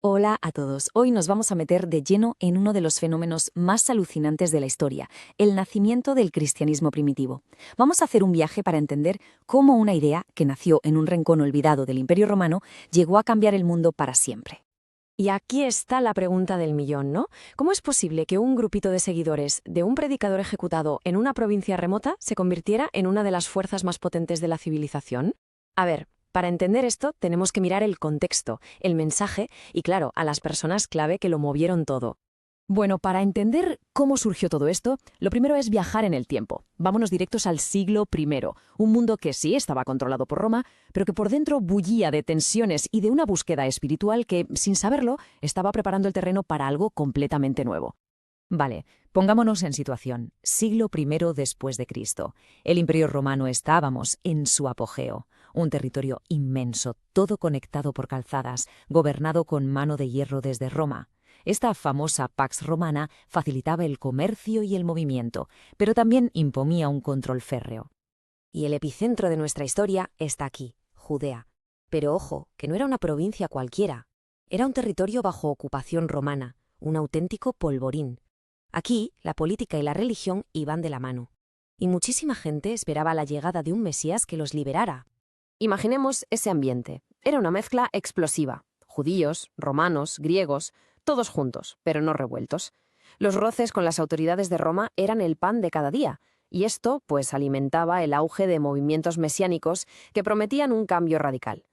Hola a todos. Hoy nos vamos a meter de lleno en uno de los fenómenos más alucinantes de la historia, el nacimiento del cristianismo primitivo. Vamos a hacer un viaje para entender cómo una idea que nació en un rincón olvidado del Imperio Romano llegó a cambiar el mundo para siempre. Y aquí está la pregunta del millón, ¿no? ¿Cómo es posible que un grupito de seguidores de un predicador ejecutado en una provincia remota se convirtiera en una de las fuerzas más potentes de la civilización? A ver, para entender esto tenemos que mirar el contexto, el mensaje y, claro, a las personas clave que lo movieron todo. Bueno, para entender cómo surgió todo esto, lo primero es viajar en el tiempo. Vámonos directos al siglo I, un mundo que sí estaba controlado por Roma, pero que por dentro bullía de tensiones y de una búsqueda espiritual que, sin saberlo, estaba preparando el terreno para algo completamente nuevo. Vale, pongámonos en situación. Siglo I después de Cristo. El Imperio Romano estábamos en su apogeo. Un territorio inmenso, todo conectado por calzadas, gobernado con mano de hierro desde Roma. Esta famosa Pax Romana facilitaba el comercio y el movimiento, pero también imponía un control férreo. Y el epicentro de nuestra historia está aquí, Judea. Pero ojo, que no era una provincia cualquiera. Era un territorio bajo ocupación romana, un auténtico polvorín. Aquí, la política y la religión iban de la mano. Y muchísima gente esperaba la llegada de un Mesías que los liberara. Imaginemos ese ambiente. Era una mezcla explosiva. Judíos, romanos, griegos, todos juntos, pero no revueltos. Los roces con las autoridades de Roma eran el pan de cada día, y esto, pues, alimentaba el auge de movimientos mesiánicos que prometían un cambio radical.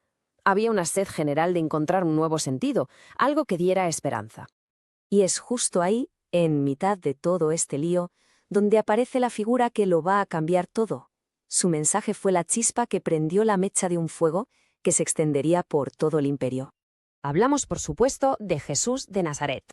Había una sed general de encontrar un nuevo sentido, algo que diera esperanza. Y es justo ahí, en mitad de todo este lío, donde aparece la figura que lo va a cambiar todo. Su mensaje fue la chispa que prendió la mecha de un fuego que se extendería por todo el imperio. Hablamos, por supuesto, de Jesús de Nazaret,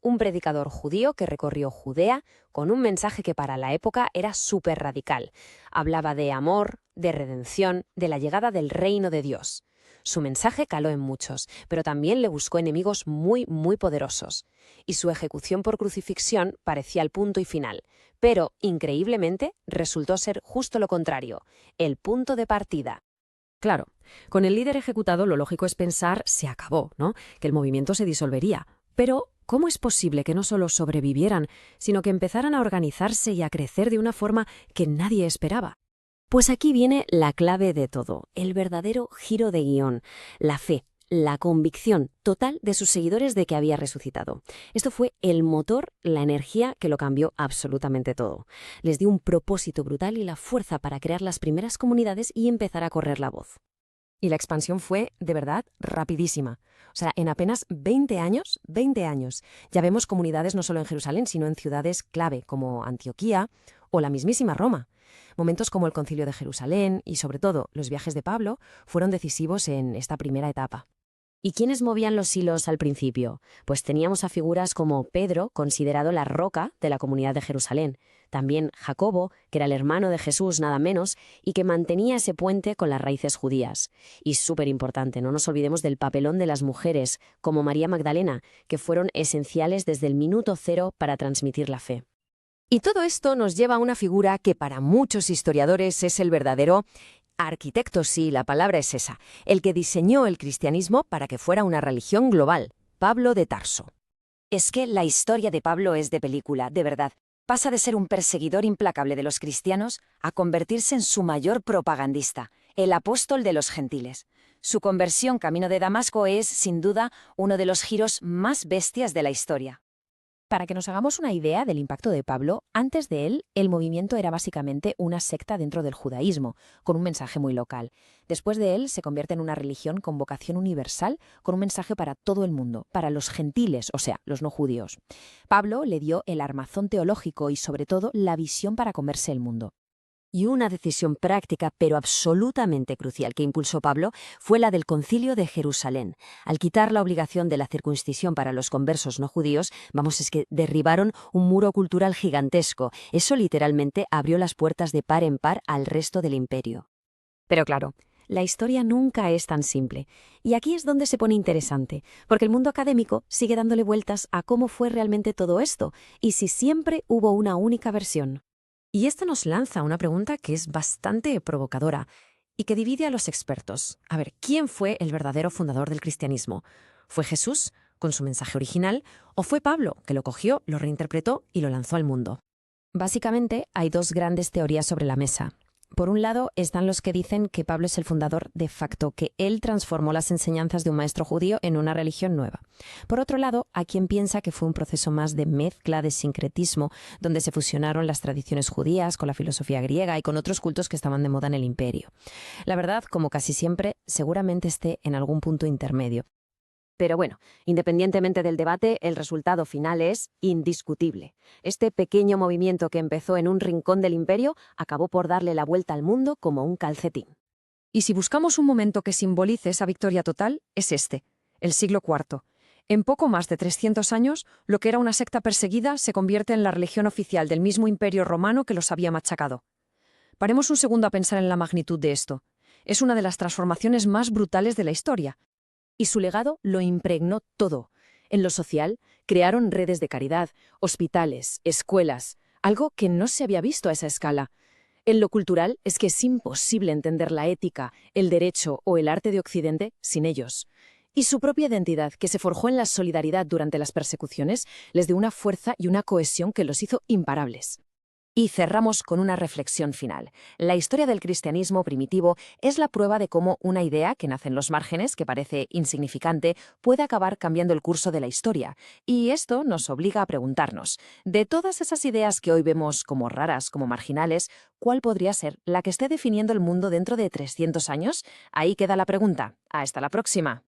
un predicador judío que recorrió Judea con un mensaje que para la época era súper radical. Hablaba de amor, de redención, de la llegada del reino de Dios. Su mensaje caló en muchos, pero también le buscó enemigos muy, muy poderosos. Y su ejecución por crucifixión parecía el punto y final, pero, increíblemente, resultó ser justo lo contrario, el punto de partida. Claro, con el líder ejecutado lo lógico es pensar se acabó, ¿no? Que el movimiento se disolvería. Pero, ¿cómo es posible que no solo sobrevivieran, sino que empezaran a organizarse y a crecer de una forma que nadie esperaba? Pues aquí viene la clave de todo, el verdadero giro de guión, la fe, la convicción total de sus seguidores de que había resucitado. Esto fue el motor, la energía que lo cambió absolutamente todo. Les dio un propósito brutal y la fuerza para crear las primeras comunidades y empezar a correr la voz. Y la expansión fue, de verdad, rapidísima. O sea, en apenas 20 años, ya vemos comunidades no solo en Jerusalén, sino en ciudades clave como Antioquía o la mismísima Roma. Momentos como el Concilio de Jerusalén y, sobre todo, los viajes de Pablo fueron decisivos en esta primera etapa. ¿Y quiénes movían los hilos al principio? Pues teníamos a figuras como Pedro, considerado la roca de la comunidad de Jerusalén, también Jacobo, que era el hermano de Jesús nada menos, y que mantenía ese puente con las raíces judías. Y súper importante, no nos olvidemos del papelón de las mujeres, como María Magdalena, que fueron esenciales desde el minuto cero para transmitir la fe. Y todo esto nos lleva a una figura que para muchos historiadores es el verdadero arquitecto, sí, la palabra es esa, el que diseñó el cristianismo para que fuera una religión global, Pablo de Tarso. Es que la historia de Pablo es de película, de verdad. Pasa de ser un perseguidor implacable de los cristianos a convertirse en su mayor propagandista, el apóstol de los gentiles. Su conversión camino de Damasco es, sin duda, uno de los giros más bestias de la historia. Para que nos hagamos una idea del impacto de Pablo, antes de él, el movimiento era básicamente una secta dentro del judaísmo, con un mensaje muy local. Después de él, se convierte en una religión con vocación universal, con un mensaje para todo el mundo, para los gentiles, o sea, los no judíos. Pablo le dio el armazón teológico y, sobre todo, la visión para comerse el mundo. Y una decisión práctica, pero absolutamente crucial que impulsó Pablo, fue la del Concilio de Jerusalén. Al quitar la obligación de la circuncisión para los conversos no judíos, es que derribaron un muro cultural gigantesco. Eso literalmente abrió las puertas de par en par al resto del imperio. Pero claro, la historia nunca es tan simple. Y aquí es donde se pone interesante, porque el mundo académico sigue dándole vueltas a cómo fue realmente todo esto, y si siempre hubo una única versión. Y esto nos lanza una pregunta que es bastante provocadora y que divide a los expertos. A ver, ¿quién fue el verdadero fundador del cristianismo? ¿Fue Jesús con su mensaje original, o fue Pablo, que lo cogió, lo reinterpretó y lo lanzó al mundo. Básicamente, hay dos grandes teorías sobre la mesa. Por un lado, están los que dicen que Pablo es el fundador de facto, que él transformó las enseñanzas de un maestro judío en una religión nueva. Por otro lado, hay quien piensa que fue un proceso más de mezcla, de sincretismo, donde se fusionaron las tradiciones judías con la filosofía griega y con otros cultos que estaban de moda en el imperio. La verdad, como casi siempre, seguramente esté en algún punto intermedio. Pero bueno, independientemente del debate, el resultado final es indiscutible. Este pequeño movimiento que empezó en un rincón del imperio acabó por darle la vuelta al mundo como un calcetín. Y si buscamos un momento que simbolice esa victoria total, es este, el siglo IV. En poco más de 300 años, lo que era una secta perseguida se convierte en la religión oficial del mismo imperio romano que los había machacado. Paremos un segundo a pensar en la magnitud de esto. Es una de las transformaciones más brutales de la historia. Y su legado lo impregnó todo. En lo social, crearon redes de caridad, hospitales, escuelas, algo que no se había visto a esa escala. En lo cultural es que es imposible entender la ética, el derecho o el arte de Occidente sin ellos. Y su propia identidad, que se forjó en la solidaridad durante las persecuciones, les dio una fuerza y una cohesión que los hizo imparables. Y cerramos con una reflexión final. La historia del cristianismo primitivo es la prueba de cómo una idea que nace en los márgenes, que parece insignificante, puede acabar cambiando el curso de la historia. Y esto nos obliga a preguntarnos, de todas esas ideas que hoy vemos como raras, como marginales, ¿cuál podría ser la que esté definiendo el mundo dentro de 300 años? Ahí queda la pregunta. Hasta la próxima.